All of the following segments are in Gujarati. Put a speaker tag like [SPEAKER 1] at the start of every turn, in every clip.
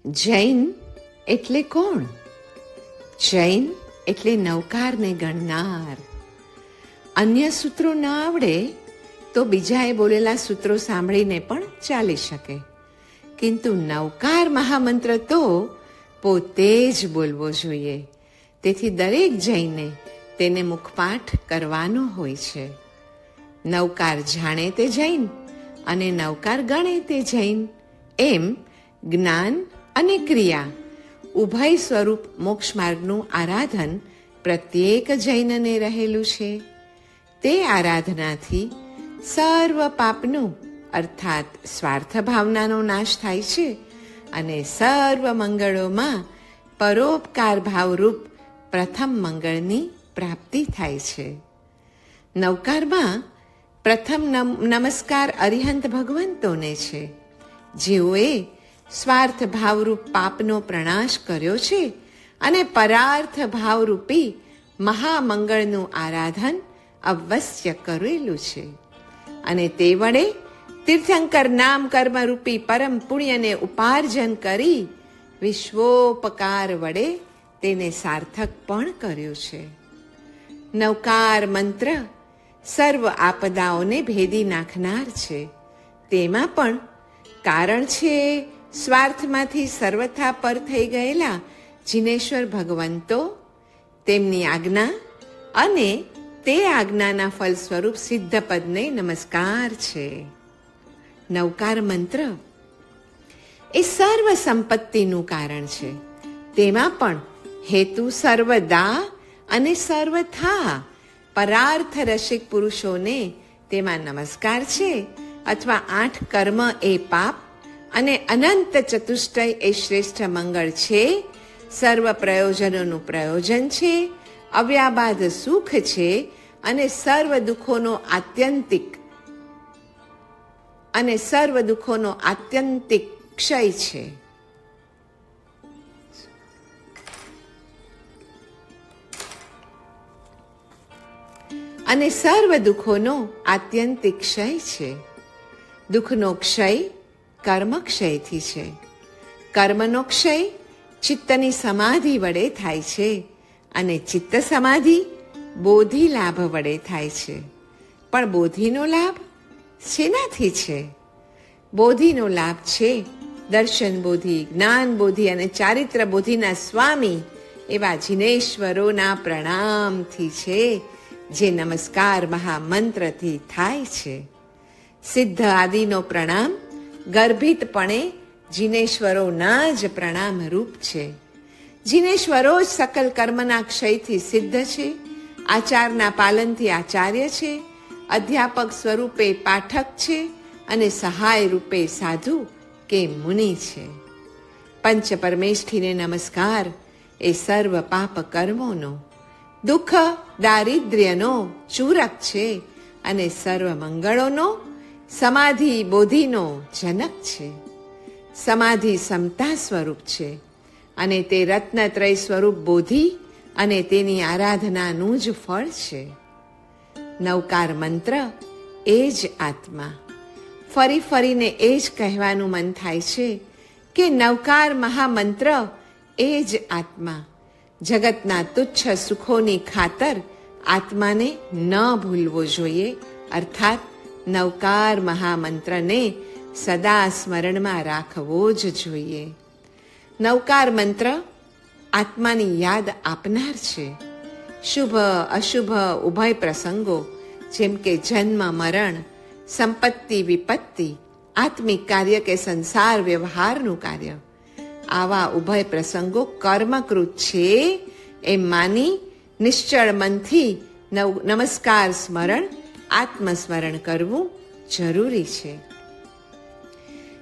[SPEAKER 1] જૈન એટલે કોણ? જૈન એટલે નવકારને ગણનાર. અન્ય સૂત્રો ન આવડે તો બીજાએ બોલેલા સૂત્રો સાંભળીને પણ ચાલી શકે, કિંતુ નવકાર મહામંત્ર તો પોતે જ બોલવો જોઈએ. તેથી દરેક જૈને તેને મુખપાઠ કરવાનો હોય છે. નવકાર જાણે તે જૈન અને નવકાર ગણે તે જૈન. એમ જ્ઞાન અને ક્રિયા ઉભય સ્વરૂપ મોક્ષ માર્ગનું આરાધન પ્રત્યેક જૈનને રહેલું છે. તે આરાધનાથી સર્વ પાપનું અર્થાત સ્વાર્થ ભાવનાનો નાશ થાય છે અને સર્વ મંગળોમાં પરોપકાર ભાવરૂપ પ્રથમ મંગળની પ્રાપ્તિ થાય છે. નવકારમાં પ્રથમ નમસ્કાર અરિહંત ભગવંતોને છે, જેઓએ સ્વાર્થ ભાવરૂપ પાપનો પ્રણાશ કર્યો છે અને પરાર્થ ભાવરૂપી મહામંગળનું આરાધન અવશ્ય કરેલું છે. અને તે વડે તીર્થંકર નામ કર્મરૂપી પરમ પુણ્યને ઉપાર્જન કરી વિશ્વોપકાર વડે તેને સાર્થક પણ કર્યું છે. નવકાર મંત્ર સર્વ આપદાઓને ભેદી નાખનાર છે. તેમાં પણ કારણ છે સ્વાર્થમાંથી સર્વથા પર થઈ ગયેલા જિનેશ્વર ભગવંતો, તેમની આજ્ઞા અને તે આજ્ઞાના ફલ સ્વરૂપ સિદ્ધપદને નમસ્કાર છે. નવકાર મંત્ર એ સર્વ સંપત્તિનું કારણ છે. તેમાં પણ હેતુ સર્વદા અને સર્વથા પરાર્થ રસિક પુરુષોને તેમાં નમસ્કાર છે, અથવા 8 કર્મ એ પાપ અને અનંત ચતુષ્ટય એ શ્રેષ્ઠ મંગળ છે. સર્વ પ્રયોજનોનું પ્રયોજન છે, અવ્યાબાદ સુખ છે અને સર્વ દુઃખોનો આત્યંતિક ક્ષય છે. અને સર્વ દુઃખોનો આત્યંતિક ક્ષય છે. દુઃખનો ક્ષય કર્મ ક્ષયથી છે. કર્મનો ક્ષય ચિત્તની સમાધિ વડે થાય છે અને ચિત્ત સમાધિ બોધિ લાભ વડે થાય છે. પણ બોધિનો લાભ શેનાથી છે? બોધિનો લાભ છે દર્શન બોધિ, જ્ઞાન બોધિ અને ચારિત્ર બોધિના સ્વામી એવા જિનેશ્વરોના પ્રણામથી છે, જે નમસ્કાર મહામંત્રથી થાય છે. સિદ્ધ આદિનો પ્રણામ ગર્ભિતપણે જિનેશ્વરોના જ પ્રણામ રૂપ છે. જિનેશ્વરો જ સકલ કર્મના ક્ષયથી સિદ્ધ છે, આચારના પાલનથી આચાર્ય છે, અધ્યાપક સ્વરૂપે પાઠક છે અને સહાય રૂપે સાધુ કે મુનિ છે. પંચ પરમેષ્ઠીને નમસ્કાર એ સર્વ પાપ કર્મોનો, દુઃખ દારિદ્ર્યનો ચૂરક છે અને સર્વ મંગળોનો, સમાધિ બોધિનો જનક છે. સમાધિ સમતા સ્વરૂપ છે અને તે રત્નત્રય સ્વરૂપ બોધિ અને તેની આરાધનાનું જ ફળ છે. નવકાર મંત્ર એ જ આત્મા. ફરી ફરીને એ જ કહેવાનું મન થાય છે કે નવકાર મહામંત્ર એ જ આત્મા. જગતના તુચ્છ સુખોની ખાતર આત્માને ન ભૂલવો જોઈએ, અર્થાત નવકાર મહામંત્રને સદા સ્મરણમાં રાખવો જ જોઈએ. નવકાર મંત્ર આત્માની યાદ આપનાર છે. શુભ અશુભ ઉભય પ્રસંગો, જેમ કે જન્મ મરણ, સંપત્તિ વિપત્તિ, આત્મિક કાર્ય કે સંસાર વ્યવહારનું કાર્ય, આવા ઉભય પ્રસંગો કર્મકૃત છે એમ માની નિશ્ચળ મનથી નમસ્કાર સ્મરણ, આત્મસ્મરણ કરવું જરૂરી છે.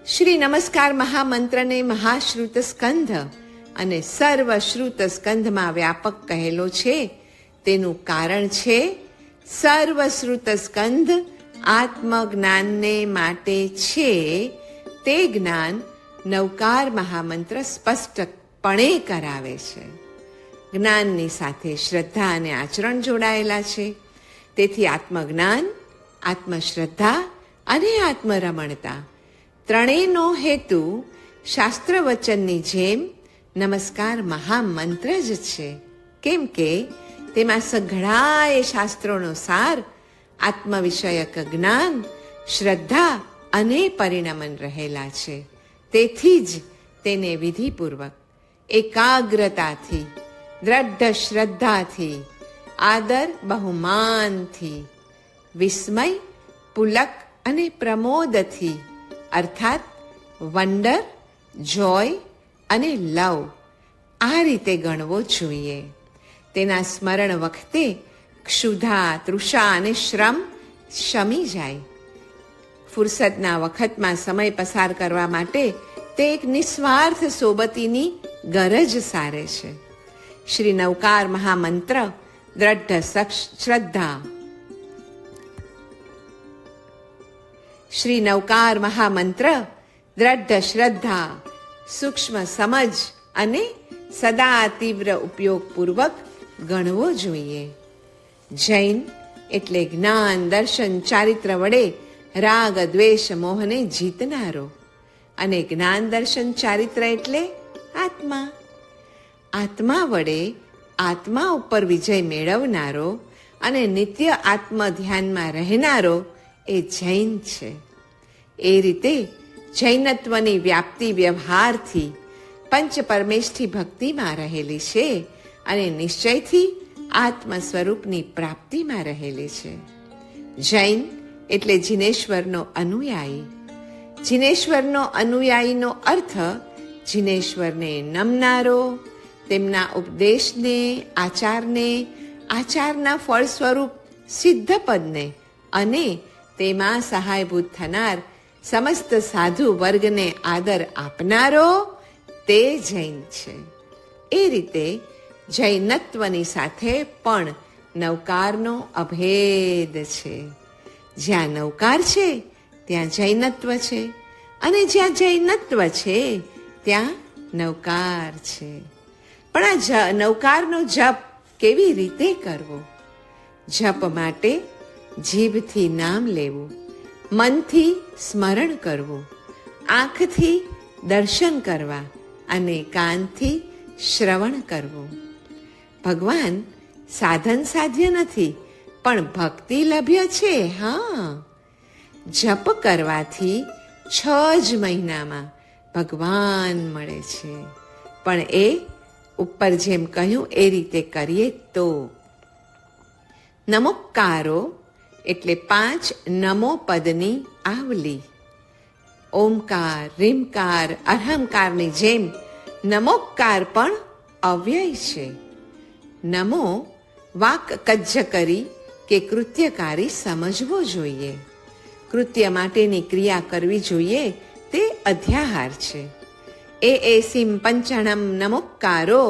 [SPEAKER 1] શ્રી નમસ્કાર મહામંત્રને મહાશ્રુત સ્કંધ અને સર્વશ્રુત સ્કંધમાં વ્યાપક કહેલો છે. તેનું કારણ છે સર્વશ્રુત સ્કંધ આત્મજ્ઞાનને માટે છે. તે જ્ઞાન નવકાર મહામંત્ર સ્પષ્ટપણે કરાવે છે. જ્ઞાનની સાથે શ્રદ્ધા અને આચરણ જોડાયેલા છે. તેથી આત્મજ્ઞાન, આત્મશ્રદ્ધા અને આત્મરમણતા ત્રણેયનો હેતુ શાસ્ત્ર વચનની જેમ નમસ્કાર મહામંત્ર જ છે, કેમ કે તેમાં સઘળાએ શાસ્ત્રોનો સાર, આત્મવિષયક જ્ઞાન, શ્રદ્ધા અને પરિણમન રહેલા છે. તેથી જ તેને વિધિપૂર્વક, એકાગ્રતાથી, દ્રઢ શ્રદ્ધાથી, આદર બહુમાનથી, વિસ્મય, પુલક અને પ્રમોદથી, અર્થાત વંડર, જોય અને લવ, આ રીતે ગણવો જોઈએ. તેના સ્મરણ વખતે ક્ષુધા, તૃષા અને શ્રમ શમી જાય. ફુરસદના વખતમાં સમય પસાર કરવા માટે તે એક નિસ્વાર્થ સોબતીની ગરજ સારે છે. શ્રી નવકાર મહામંત્ર દ્રઢ શ્રદ્ધા. શ્રી નવકાર મહામંત્ર દ્રઢ શ્રદ્ધા, સૂક્ષ્મ સમજ અને સદા તીવ્ર ઉપયોગપૂર્વક ગણવો જોઈએ. જૈન એટલે જ્ઞાન, દર્શન, ચારિત્ર વડે રાગ, દ્વેષ, મોહને જીતનારો, અને જ્ઞાન, દર્શન, ચારિત્ર એટલે આત્મા. આત્મા વડે આત્મા ઉપર વિજય મેળવનારો અને નિત્ય આત્મ ધ્યાનમાં રહેનારો એ જૈન છે. એ રીતે જૈનત્વની વ્યાપ્તિ વ્યવહારથી પંચ પરમેષ્ઠી ભક્તિમાં રહેલી છે અને નિશ્ચયથી આત્મ સ્વરૂપની પ્રાપ્તિમાં રહેલી છે. જૈન એટલે જિનેશ્વરનો અનુયાયી. જિનેશ્વરનો અનુયાયીનો અર્થ જિનેશ્વરને નમનારો, તેમના ઉપદેશને, આચારને, આચારના ફળ સ્વરૂપ સિદ્ધપદને અને તેમાં સહાયભૂત થનાર સમસ્ત સાધુ વર્ગને આદર આપનારો તે જૈન છે. એ રીતે જૈનત્વની સાથે પણ નવકારનો અભેદ છે. જ્યાં નવકાર છે ત્યાં જૈનત્વ છે, અને જ્યાં જૈનત્વ છે ત્યાં નવકાર છે. પણ આ નવકારનો જપ કેવી રીતે કરવો? જપ માટે જીભથી નામ લેવું, મનથી સ્મરણ કરવું, આંખથી દર્શન કરવા અને કાનથી શ્રવણ કરવું. ભગવાન સાધન સાધ્ય નથી, પણ ભક્તિ લભ્ય છે. હા, જપ કરવાથી 6 જ મહિનામાં ભગવાન મળે છે. પણ એ ઉપર જેમ કહ્યું એ રીતે કરીએ તો. નમોકારો એટલે 5 નમો પદની આવલી. ઓમકાર, રીમકાર, અરહમકારની જેમ નમોકાર પણ અવ્યય છે. નમો વાક કજ્જ કરી કે કૃત્યકારી સમજવો જોઈએ. કૃત્ય માટેની ક્રિયા કરવી જોઈએ તે અધ્યાહાર છે. એસીમ પંચણમ નમોકારો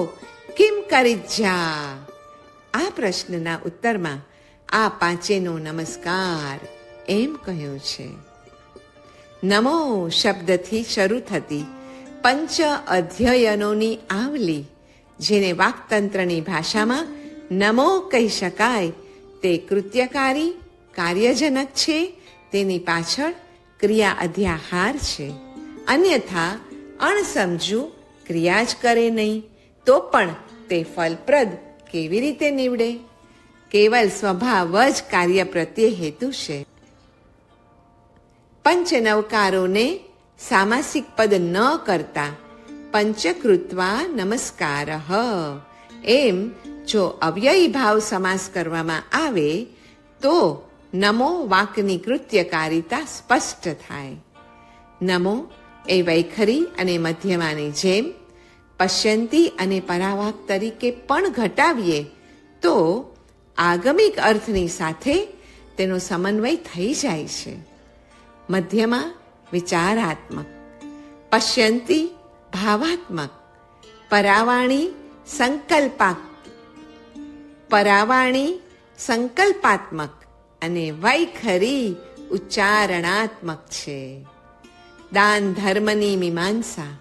[SPEAKER 1] કિમ કરિજ્જા. આ પ્રશ્નના ઉત્તરમાં આ 5નો નમસ્કાર એમ કહ્યું છે. નમો શબ્દથી શરૂ થતી પંચ અધ્યયનોની આવલી, જેને વાકતંત્રની ભાષામાં નમો કહી શકાય, તે કૃત્યકારી, કાર્યજનક છે. તેની પાછળ ક્રિયા અધ્યાહાર છે. અન્યથા અણસમજુ ક્રિયા જ કરે નહીં તો પણ તે ફલપ્રદ કેવી રીતે નીવડે? કેવલ સ્વભાવ જ કાર્ય પ્રત્યે હેતુ છે. પંચ નવકારોને સામાસિક પદ ન કરતા પંચકૃત્વા નમસ્કાર એમ જો અવ્યયી ભાવ સમાસ કરવામાં આવે તો નમો વાકની કૃત્યકારિતા સ્પષ્ટ થાય. નમો એ વૈખરી અને મધ્યમાની જેમ પશ્યંતી અને પરાવાક તરીકે પણ ઘટાવીએ તો આગમિક અર્થની સાથે તેનો સમન્વય થઈ જાય છે. મધ્યમાં વિચારાત્મક, પશ્યંતી ભાવાત્મક, પરાવાણી સંકલ્પાત્મક અને વૈખરી ઉચ્ચારણાત્મક છે. દાન ધર્મની મીમાંસા.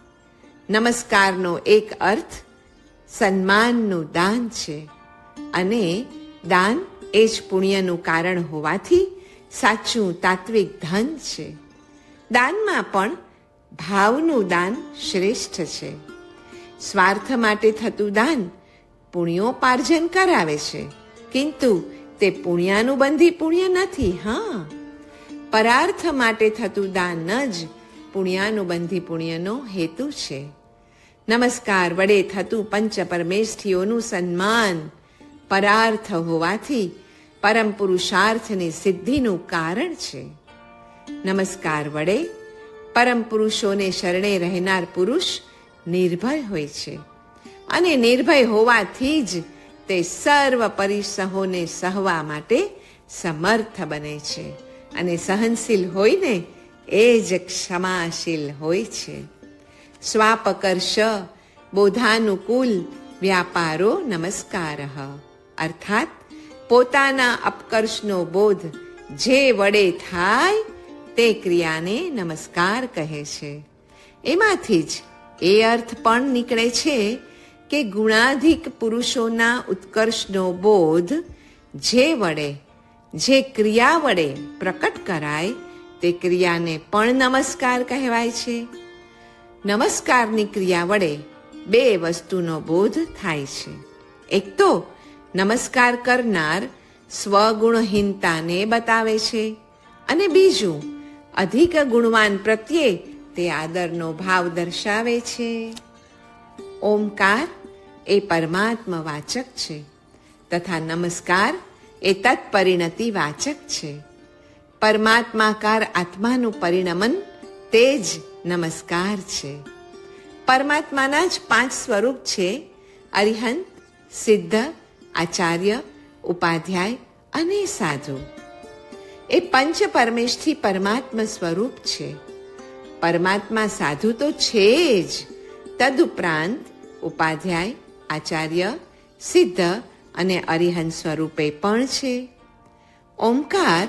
[SPEAKER 1] નમસ્કારનો એક અર્થ સન્માનનું દાન છે, અને દાન એ જ પુણ્યનું કારણ હોવાથી સાચું તાત્વિક ધન છે. દાનમાં પણ ભાવનું દાન શ્રેષ્ઠ છે. સ્વાર્થ માટે થતું દાન પુણ્યોપાર્જન કરાવે છે, કિંતુ તે પુણ્યાનુબંધી પુણ્ય નથી. હા, પરાર્થ માટે થતું દાન જ પુણ્યાનુબંધી પુણ્યનો હેતુ છે. નમસ્કાર વડે થતું પંચ પરમેષ્ઠીઓનું સન્માન પરાર્થ હોવાથી પરમ પુરુષાર્થની સિદ્ધિનું કારણ છે. નમસ્કાર વડે પરમ પુરુષોને શરણે રહેનાર પુરુષ નિર્ભય હોય છે, અને નિર્ભય હોવાથી જ તે સર્વ પરિસહોને સહવા માટે સમર્થ બને છે, અને સહનશીલ હોઈને એ જ ક્ષમાશીલ હોય છે. સ્વાપકર્ષ બોધાનુકૂલ વ્યાપારો નમસ્કાર, અર્થાત પોતાના અપકર્ષનો બોધ જે વડે થાય તે ક્રિયાને નમસ્કાર કહે છે. એમાંથી જ એ અર્થ પણ નીકળે છે કે ગુણાધિક પુરુષોના ઉત્કર્ષનો બોધ જે વડે, જે ક્રિયા વડે પ્રકટ કરાય તે ક્રિયાને પણ નમસ્કાર કહેવાય છે. નમસ્કારની ક્રિયા વડે બે વસ્તુનો બોધ થાય છે. એક તો નમસ્કાર કરનાર સ્વગુણહીનતાને બતાવે છે, અને બીજું અધિક ગુણવાન પ્રત્યે તે આદરનો ભાવ દર્શાવે છે. ઓમકાર એ પરમાત્મા વાચક છે, તથા નમસ્કાર એ તત્પરિણતિ વાચક છે. પરમાત્માકાર આત્માનું પરિણમન તે જ નમસ્કાર છે. પરમાત્માના જ 5 સ્વરૂપ છે: અરિહંત, સિદ્ધ, આચાર્ય, ઉપાધ્યાય અને સાધુ. એ પંચ પરમેષ્ઠી પરમાત્મા સ્વરૂપ છે. પરમાત્મા સાધુ તો છે જ, તદુપરાંત ઉપાધ્યાય, આચાર્ય, સિદ્ધ અને અરિહંત સ્વરૂપે પણ છે. ઓમકાર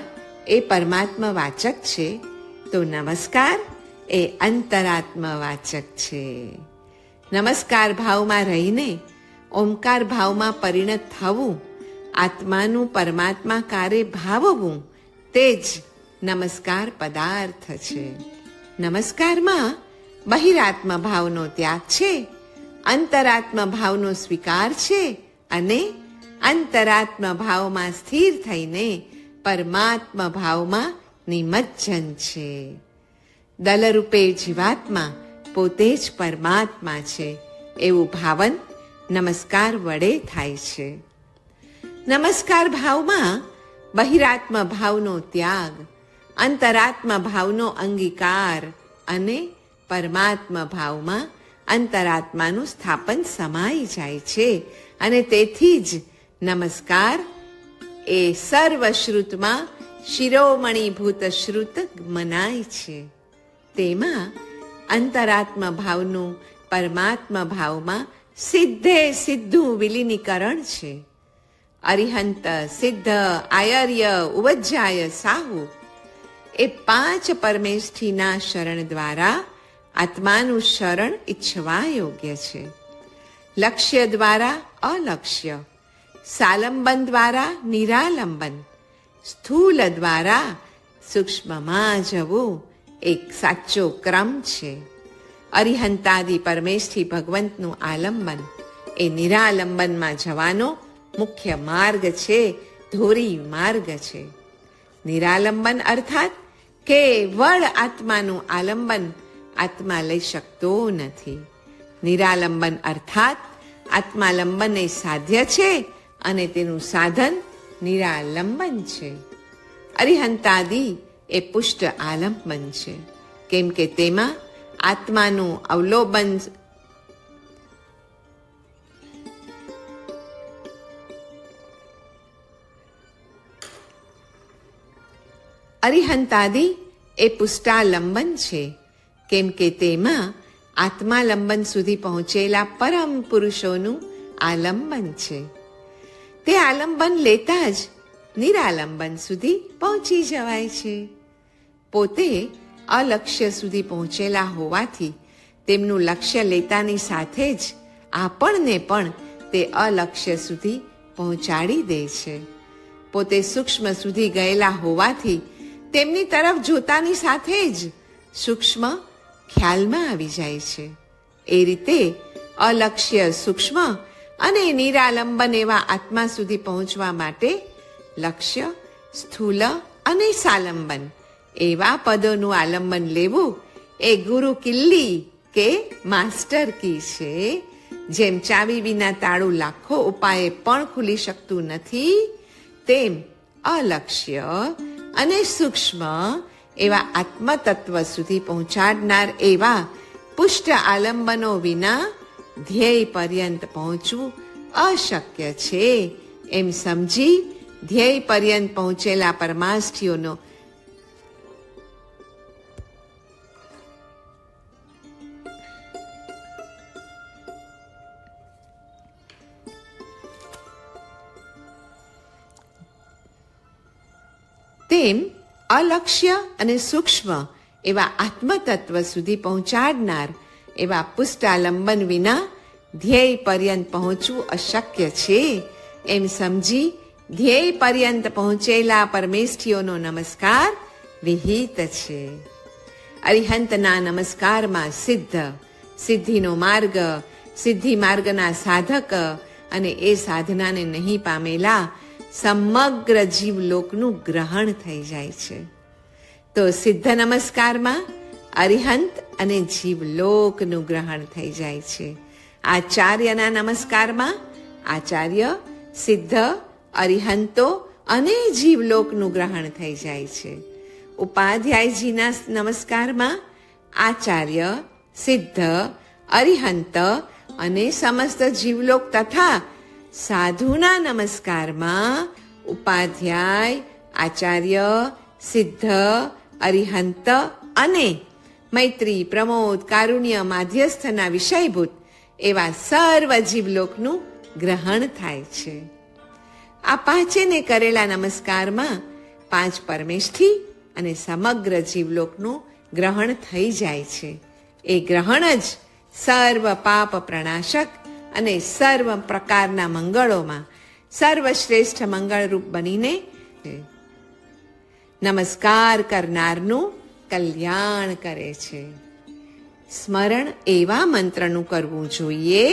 [SPEAKER 1] એ પરમાત્મા વાચક છે, તો નમસ્કાર એ અંતરાત્મા વાચક છે. નમસ્કાર ભાવમાં રહીને ઓમકાર ભાવમાં પરિણત થવું, આત્માનું પરમાત્માકારે ભાવવું, તે જ નમસ્કાર પદાર્થ છે. નમસ્કારમાં બહિરાત્મા ભાવનો ત્યાગ છે, અંતરાત્મા ભાવનો સ્વીકાર છે, અને અંતરાત્મા ભાવમાં સ્થિર થઈને પરમાત્મા ભાવમાં નિમજ્જન છે. દલરૂપે જીવાત્મા પોતે જ પરમાત્મા છે એવું ભાવન નમસ્કાર વડે થાય છે. નમસ્કાર ભાવમાં બહિરાત્મા ભાવનો ત્યાગ, અંતરાત્મા ભાવનો અંગીકાર અને પરમાત્મા ભાવમાં અંતરાત્માનું સ્થાપન સમાઈ જાય છે, અને તેથી જ નમસ્કાર એ સર્વશ્રુતમાં શિરોમણીભૂત શ્રુત મનાય છે. તેમાં અંતરાત્મા ભાવનું પરમાત્મા ભાવમાં સીધે સીધું વિલીનીકરણ છે. અરિહંત, સિદ્ધ, આયર્ય, ઉવજ્જાય, સાહુ એ 5 પરમેષ્ઠીના શરણ દ્વારા આત્માનું શરણ ઈચ્છવા યોગ્ય છે. લક્ષ્ય દ્વારા અલક્ષ્ય, સાલંબન દ્વારા નિરાલંબન, સ્થૂલ દ્વારા સૂક્ષ્મમાં જવું એક સાચો ક્રમ છે. અરિહંતાદિ પરમેષ્ઠી ભગવંતનું આલંબન એ નિરાલંબનમાં જવાનો મુખ્ય માર્ગ છે, ધોરી માર્ગ છે. નિરાલંબન અર્થાત કેવળ આત્માનું આલંબન આત્મા લઈ શકતો નથી. નિરાલંબન અર્થાત આત્માલંબન એ સાધ્ય છે, અને તેનું સાધન નિરાલંબન છે. અરિહંતાદિ એ પુષ્ટ આલંબન છે, કેમ કે તેમાં આત્માનું અવલોબન અરિહંતાદિ એ પુષ્ટાલંબન છે, કેમ કે તેમાં આત્માલંબન સુધી પહોંચેલા પરમ પુરુષોનું આલંબન છે. તે આલંબન લેતા જ નિરાલંબન સુધી પહોંચી જવાય છે. પોતે અલક્ષ્ય સુધી પહોંચેલા હોવાથી તેમનું લક્ષ્ય લેતાની સાથે જ આપણને પણ તે અલક્ષ્ય સુધી પહોંચાડી દે છે. પોતે સૂક્ષ્મ સુધી ગયેલા હોવાથી તેમની તરફ જોતાની સાથે જ સૂક્ષ્મ ખ્યાલમાં આવી જાય છે. એ રીતે અલક્ષ્ય સૂક્ષ્મ અને નિરાલંબન એવા આત્મા સુધી પહોંચવા માટે લક્ષ્ય, સ્થૂલ અને સાલંબન એવા પદોનું આલંબન લેવું એ ગુરુ કિલ્લી કે માસ્ટર કી છે. જેમ ચાવી વિના તાળું લાખો ઉપાયે પણ ખુલી શકતું નથી, તેમ અલક્ષ્ય અને સૂક્ષ્મ એવા આત્મતત્વ સુધી પહોંચાડનાર એવા પુષ્ટ આલંબનો વિના ધ્યેય પર્યંત પહોંચવું અશક્ય છે એમ સમજી ધ્યેય પર્યંત પહોંચેલા પરમાર્થીઓનો તેમ અલક્ષ્ય અને સૂક્ષ્મ એવા આત્મતત્વ સુધી પહોંચાડનાર એવા પુષ્ટાલંબન વિના ધ્યેય પર્યંત પહોંચવું અશક્ય છે એમ સમજી ધ્યેય પર્યંત પહોંચેલા પરમેષ્ઠીઓનો નમસ્કાર વિહિત છે. અરિહંતના નમસ્કારમાં સિદ્ધ, સિદ્ધિનો માર્ગ, સિદ્ધિ માર્ગના સાધક અને એ સાધનાને નહીં પામેલા સમગ્ર જીવલોકનું ગ્રહણ થઈ જાય છે. તો સિદ્ધ નમસ્કારમાં અરિહંત અને જીવલોકનું ગ્રહણ થઈ જાય છે. આચાર્યના નમસ્કારમાં આચાર્ય, સિદ્ધ, અરિહંતો અને જીવલોકનું ગ્રહણ થઈ જાય છે. ઉપાધ્યાયજીના નમસ્કારમાં આચાર્ય, સિદ્ધ, અરિહંત અને સમસ્ત જીવલોક તથા સાધુના નમસ્કારમાં ઉપાધ્યાય, આચાર્ય, સિદ્ધ, અરિહંત અને મૈત્રી, પ્રમોદ, કારુણ્ય, માધ્યસ્થના વિષયભૂત એવા સર્વ જીવલોકનું ગ્રહણ થાય છે. આ પાંચેને કરેલા નમસ્કારમાં પાંચ પરમેષ્ઠી અને સમગ્ર જીવલોકનું ગ્રહણ થઈ જાય છે. એ ગ્રહણ જ સર્વ પાપ પ્રણાશક અને સર્વ પ્રકારના મંગળોમાં સર્વશ્રેષ્ઠ મંગળરૂપ બનીને નમસ્કાર કરનારનું કલ્યાણ કરે છે. સ્મરણ એવા મંત્રનું કરવું જોઈએ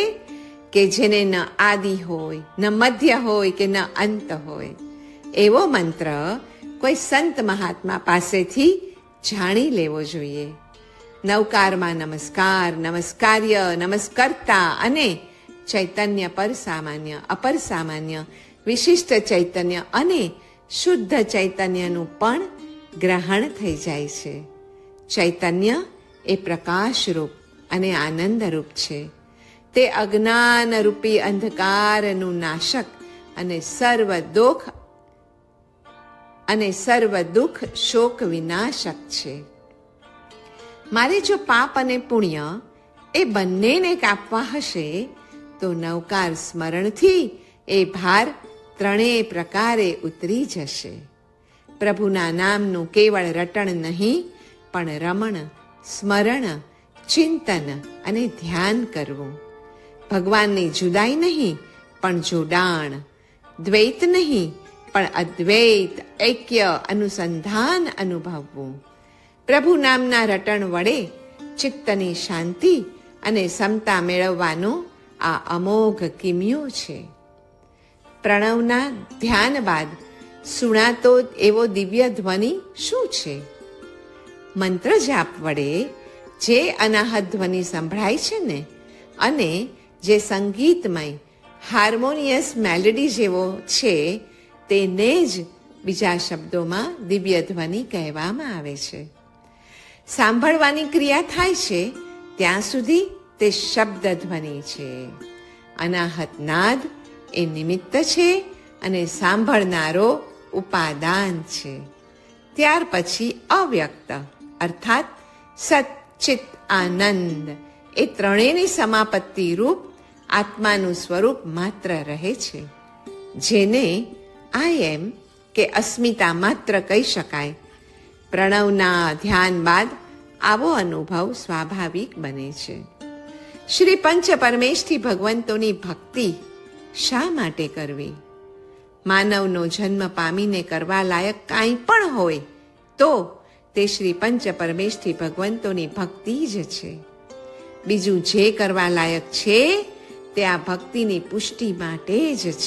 [SPEAKER 1] કે જેને ન આદિ હોય, ન મધ્ય હોય કે ન અંત હોય. એવો મંત્ર કોઈ સંત મહાત્મા પાસેથી જાણી લેવો જોઈએ. નવકારમાં નમસ્કાર, નમસ્કાર્ય, નમસ્કર્તા અને ચૈતન્ય પર સામાન્ય, અપર સામાન્ય, વિશિષ્ટ ચૈતન્ય અને શુદ્ધ ચૈતન્યનું પણ ગ્રહણ થઈ જાય છે. ચૈતન્ય એ પ્રકાશરૂપ અને આનંદરૂપ છે. તે અજ્ઞાનરૂપી અંધકારનું નાશક અને સર્વ દુઃખ શોક વિનાશક છે. મારે જો પાપ અને પુણ્ય એ બંનેને કાપવા હશે તો નવકાર સ્મરણથી એ ભાર ત્રણેય પ્રકારે ઉતરી જશે. પ્રભુના નામનું કેવળ રટણ નહીં પણ રમણ, સ્મરણ, ચિંતન અને ધ્યાન કરવું. ભગવાનની જુદાઈ નહીં પણ જોડાણ, દ્વૈત નહીં પણ અદ્વૈત, ઐક્ય, અનુસંધાન અનુભવવું. પ્રભુ નામના રટણ વડે ચિત્તની શાંતિ અને સમતા મેળવવાનો આ અમોઘ કિમિયો છે. પ્રણવના ધ્યાન બાદ સુણાતો એવો દિવ્ય ધ્વનિ શું છે? મંત્ર જાપ વડે જે અનાહત ધ્વનિ સંભળાય છે ને, અને જે સંગીતમય હાર્મોનિયસ મેલેડી જેવો છે, તેને જ બીજા શબ્દોમાં દિવ્ય ધ્વનિ કહેવામાં આવે છે. સાંભળવાની ક્રિયા થાય છે ત્યાં સુધી તે શબ્દ ધ્વનિ છે. અનાહત નાદ એ નિમિત્ત છે અને સાંભળનારો ઉપાદાન છે. ત્યાર પછી અવ્યક્ત અર્થાત સચ્ચિત આનંદ એ ત્રણેયની સમાપત્તિ રૂપ આત્માનું સ્વરૂપ માત્ર રહે છે, જેને આઈ એમ કે અસ્મિતા માત્ર કહી શકાય. પ્રણવના ધ્યાન બાદ આવો અનુભવ સ્વાભાવિક બને છે. શ્રી પંચ પરમેષ્ઠી ભગવંતોની ભક્તિ શા માટે કરવી? માનવનો જન્મ પામીને કરવા લાયક કાંઈ પણ હોય તો તે શ્રી પંચ પરમેષ્ઠી ભગવંતોની ભક્તિ જ છે. બીજું જે કરવા લાયક છે તે આ ભક્તિની પુષ્ટિ માટે જ